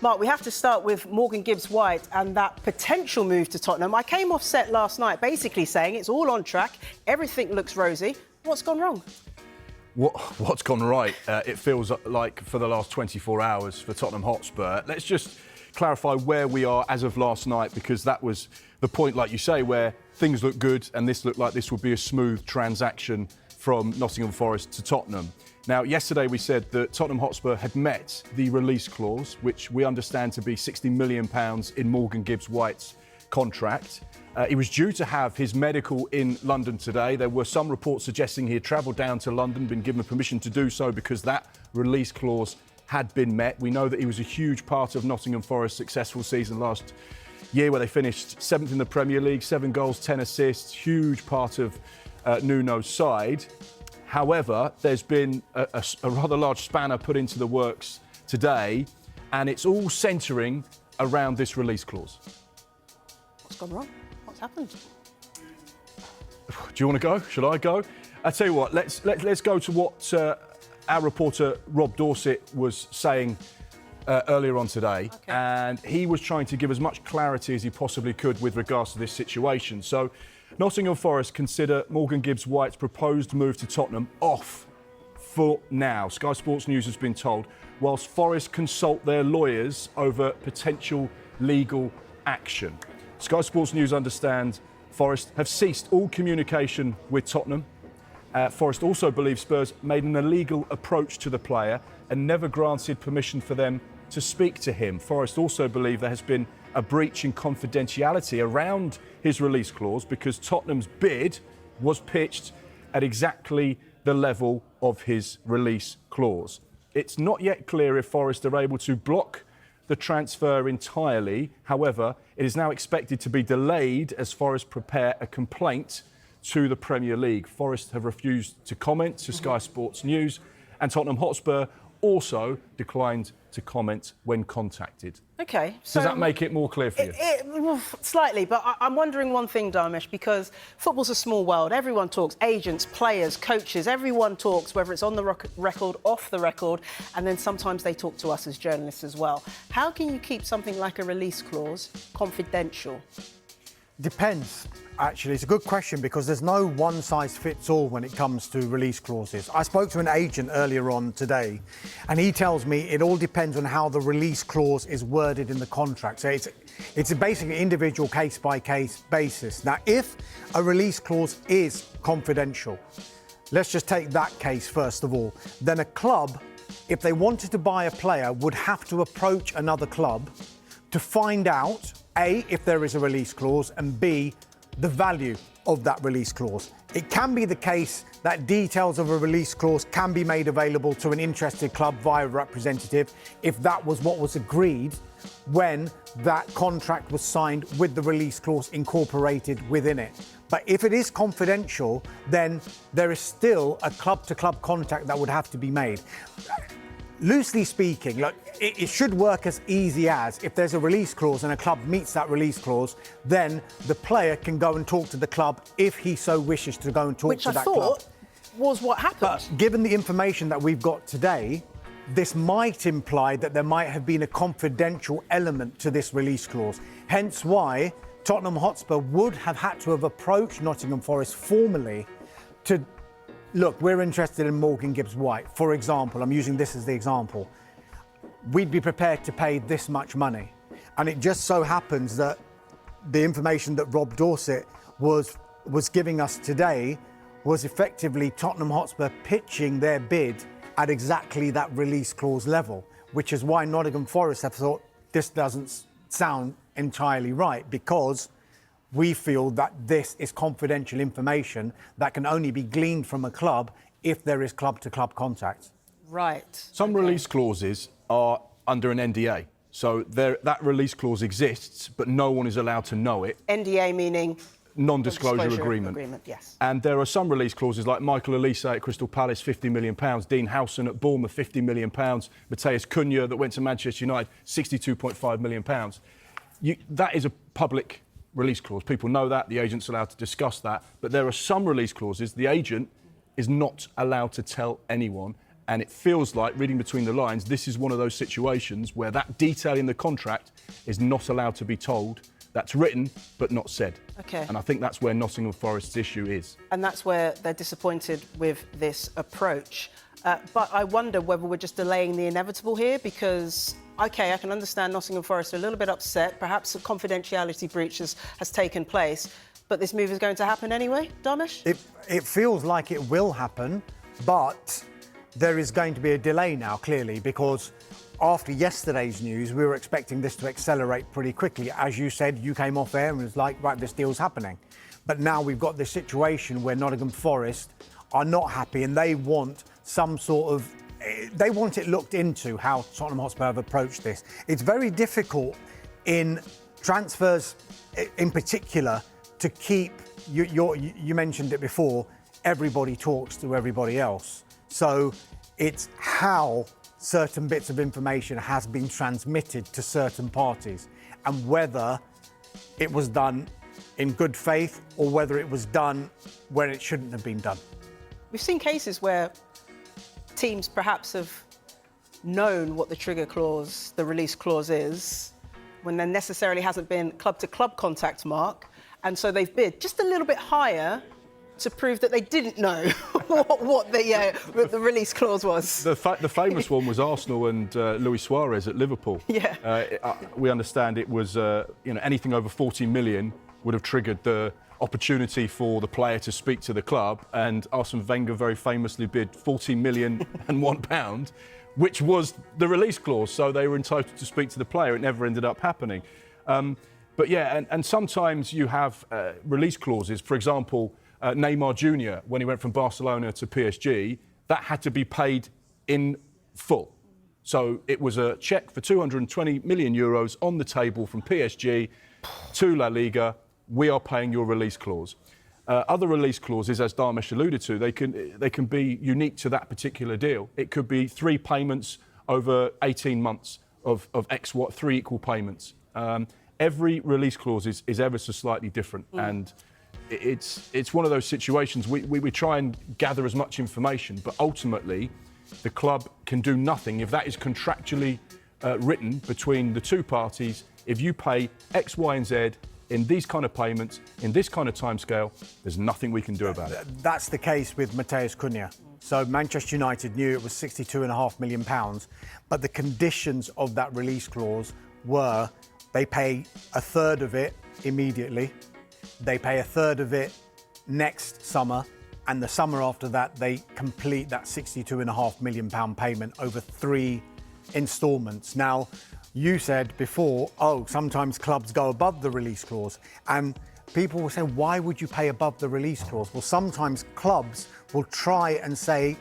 Mark, we have to start with Morgan Gibbs-White and that potential move to Tottenham. I came off set last night basically saying it's all on track, everything looks rosy. What's gone wrong? What's gone right? It feels like for the last 24 hours for Tottenham Hotspur. Let's just clarify where we are as of last night, because that was the point, like you say, where things look good and this looked like this would be a smooth transaction from Nottingham Forest to Tottenham. Now, yesterday we said that Tottenham Hotspur had met the release clause, which we understand to be £60 million in Morgan Gibbs-White's contract. He was due to have his medical in London today. There were some reports suggesting he had travelled down to London, been given permission to do so because that release clause had been met. We know that he was a huge part of Nottingham Forest's successful season last year, where they finished 7th in the Premier League, 7 goals, 10 assists, huge part of Nuno's side. However, there's been a rather large spanner put into the works today, and it's all centring around this release clause. What's gone wrong? What's happened? Do you want to go? Should I go? I tell you what. Let's go to what our reporter Rob Dorset was saying earlier on today, okay. And he was trying to give as much clarity as he possibly could with regards to this situation. So, Nottingham Forest consider Morgan Gibbs-White's proposed move to Tottenham off for now. Sky Sports News has been told, whilst Forest consult their lawyers over potential legal action. Sky Sports News understand Forest have ceased all communication with Tottenham. Forest also believes Spurs made an illegal approach to the player and never granted permission for them to speak to him. Forest also believe there has been a breach in confidentiality around his release clause because Tottenham's bid was pitched at exactly the level of his release clause. It's not yet clear if Forest are able to block the transfer entirely. However, it is now expected to be delayed as Forest prepare a complaint to the Premier League. Forest have refused to comment to Sky Sports News, and Tottenham Hotspur also declined to comment when contacted. OK, so... Does that make it more clear for you? Slightly, but I'm wondering one thing, Dharmesh, because football's a small world. Everyone talks, agents, players, coaches, everyone talks, whether it's on the record, off the record, and then sometimes they talk to us as journalists as well. How can you keep something like a release clause confidential? Depends. Actually, it's a good question because there's no one-size-fits-all when it comes to release clauses. I spoke to an agent earlier on today, and he tells me it all depends on how the release clause is worded in the contract. So it's basically individual case-by-case basis. Now, if a release clause is confidential, let's just take that case first of all, then a club, if they wanted to buy a player, would have to approach another club to find out, A, if there is a release clause, and B, the value of that release clause. It can be the case that details of a release clause can be made available to an interested club via a representative if that was what was agreed when that contract was signed with the release clause incorporated within it. But if it is confidential, then there is still a club-to-club contact that would have to be made. Loosely speaking, look, it should work as easy as if there's a release clause and a club meets that release clause, then the player can go and talk to the club if he so wishes to go and talk to that club. Which I thought was what happened. But given the information that we've got today, this might imply that there might have been a confidential element to this release clause. Hence why Tottenham Hotspur would have had to have approached Nottingham Forest formally to look, we're interested in Morgan Gibbs-White. For example, I'm using this as the example. We'd be prepared to pay this much money. And it just so happens that the information that Rob Dorset was giving us today was effectively Tottenham Hotspur pitching their bid at exactly that release clause level, which is why Nottingham Forest have thought this doesn't sound entirely right, because we feel that this is confidential information that can only be gleaned from a club if there is club-to-club contact. Right. Some release clauses are under an NDA. So that release clause exists, but no one is allowed to know it. NDA meaning? Non-disclosure agreement. Yes. And there are some release clauses like Michael Elise at Crystal Palace, £50 million, Dean Howson at Bournemouth, £50 million, Mateus Cunha that went to Manchester United, £62.5 million. That is a public release clause. People know that, the agent's allowed to discuss that, but there are some release clauses the agent is not allowed to tell anyone, And it feels like, reading between the lines, this is one of those situations where that detail in the contract is not allowed to be told. That's written, but not said. Okay. And I think that's where Nottingham Forest's issue is. And that's where they're disappointed with this approach. But I wonder whether we're just delaying the inevitable here because, OK, I can understand Nottingham Forest are a little bit upset. Perhaps a confidentiality breach has taken place. But this move is going to happen anyway, Dharmesh? It feels like it will happen, but there is going to be a delay now, clearly, because after yesterday's news, we were expecting this to accelerate pretty quickly. As you said, you came off air and was like, right, this deal's happening. But now we've got this situation where Nottingham Forest are not happy and they want some sort of... They want it looked into how Tottenham Hotspur have approached this. It's very difficult in transfers in particular to keep... You mentioned it before, everybody talks to everybody else. So it's how certain bits of information has been transmitted to certain parties and whether it was done in good faith or whether it was done where it shouldn't have been done. We've seen cases where teams perhaps have known what the trigger clause, the release clause is, when there necessarily hasn't been club-to-club contact, Mark, and so they've bid just a little bit higher to prove that they didn't know what the release clause was. The famous one was Arsenal and Luis Suarez at Liverpool. Yeah. We understand it was anything over 40 million would have triggered the opportunity for the player to speak to the club, and Arsene Wenger very famously bid 40 million and £1, which was the release clause. So they were entitled to speak to the player. It never ended up happening. But yeah, and sometimes you have release clauses. For example, Neymar Jr., when he went from Barcelona to PSG, that had to be paid in full. So it was a cheque for 220 million euros on the table from PSG to La Liga. We are paying your release clause. Other release clauses, as Dharmesh alluded to, they can be unique to that particular deal. It could be 3 payments over 18 months of 3 equal payments. Every release clause is ever so slightly different, and it's one of those situations we try and gather as much information, but ultimately the club can do nothing if that is contractually written between the two parties. If you pay X, Y and Z in these kind of payments, in this kind of timescale, there's nothing we can do about it. That's the case with Matheus Cunha. So Manchester United knew it was £62.5 million, but the conditions of that release clause were they pay a third of it immediately, they pay a third of it next summer, and the summer after that they complete that £62.5 million payment over 3 instalments. Now, you said before, sometimes clubs go above the release clause, and people will say, why would you pay above the release clause? Well, sometimes clubs will try and say,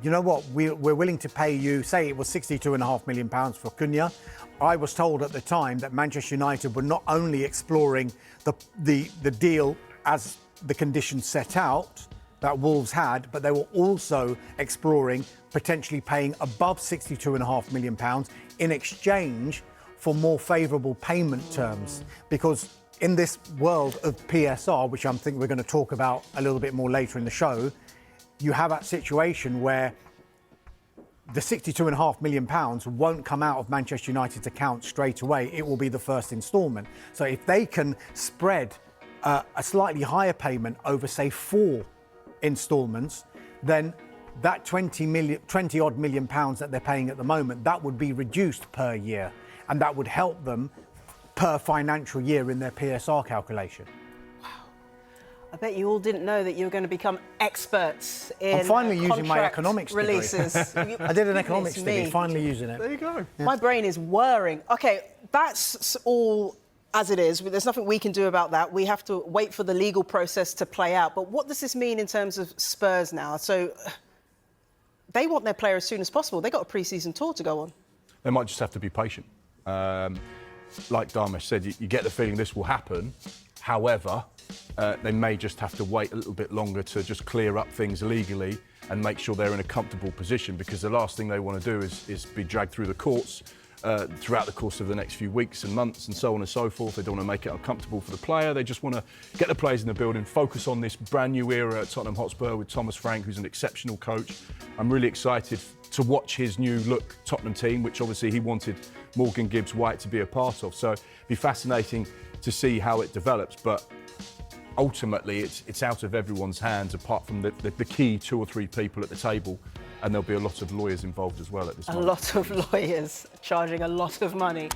you know what, we're willing to pay you, say it was £62.5 million for Cunha. I was told at the time that Manchester United were not only exploring the deal as the conditions set out that Wolves had, but they were also exploring potentially paying above £62.5 million in exchange for more favourable payment terms. Because in this world of PSR, which I think we're going to talk about a little bit more later in the show, you have that situation where the £62.5 million won't come out of Manchester United's account straight away. It will be the first instalment. So if they can spread a slightly higher payment over, say, 4 instalments, then that 20 odd million pounds that they're paying at the moment, that would be reduced per year, and that would help them per financial year in their PSR calculation. I bet you all didn't know that you were going to become experts in I'm finally using my contract economics degree. releases. I did an economics degree, finally using it. There you go. Yeah. My brain is whirring. OK, that's all as it is. There's nothing we can do about that. We have to wait for the legal process to play out. But what does this mean in terms of Spurs now? So they want their player as soon as possible. They've got a pre-season tour to go on. They might just have to be patient. Like Dharmesh said, you get the feeling this will happen. However, they may just have to wait a little bit longer to just clear up things legally and make sure they're in a comfortable position, because the last thing they want to do is be dragged through the courts throughout the course of the next few weeks and months and so on and so forth. They don't want to make it uncomfortable for the player. They just want to get the players in the building, focus on this brand new era at Tottenham Hotspur with Thomas Frank, who's an exceptional coach. I'm really excited to watch his new look Tottenham team, which obviously he wanted Morgan Gibbs-White to be a part of. So it'd be fascinating to see how it develops. But ultimately, it's out of everyone's hands, apart from the key 2 or 3 people at the table. And there'll be a lot of lawyers involved as well at this moment. A lot of lawyers charging a lot of money.